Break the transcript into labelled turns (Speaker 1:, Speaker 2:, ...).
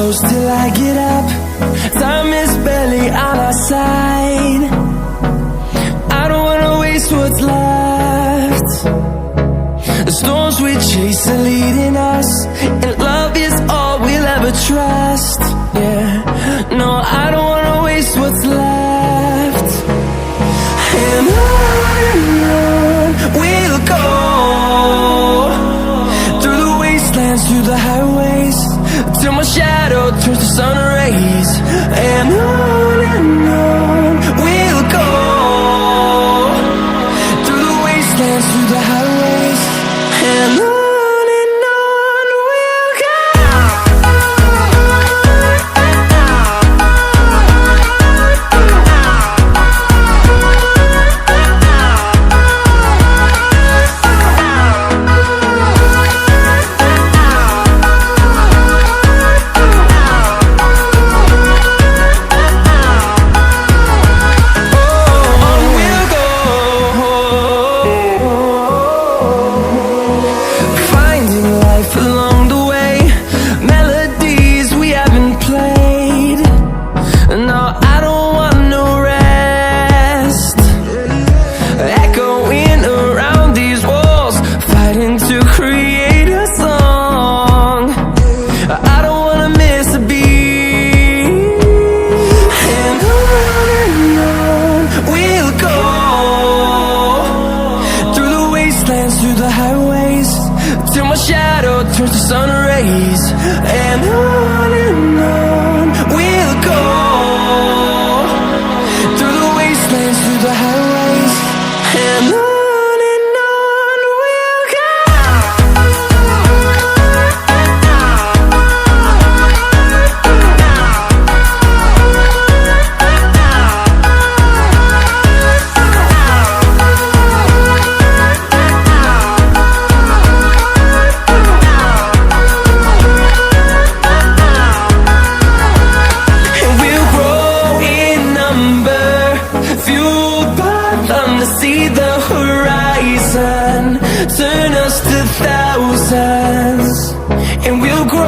Speaker 1: close till I get up. Time is barely on our side. I don't wanna waste what's left. The storms we chase are leading us, and love is all we'll ever trust. Yeah, no, I don't wanna waste what's left. And on we'll go, through the wastelands, through the highways, till my shadow turns to sun rays. And on we'll go, through the wastelands, through the highways, and on we'll go. Through the highways, till my shadow turns to sun rays. And on we'll go, through the wastelands, through the highways, and on we'll go. See the horizon turn us to thousands, and we'll grow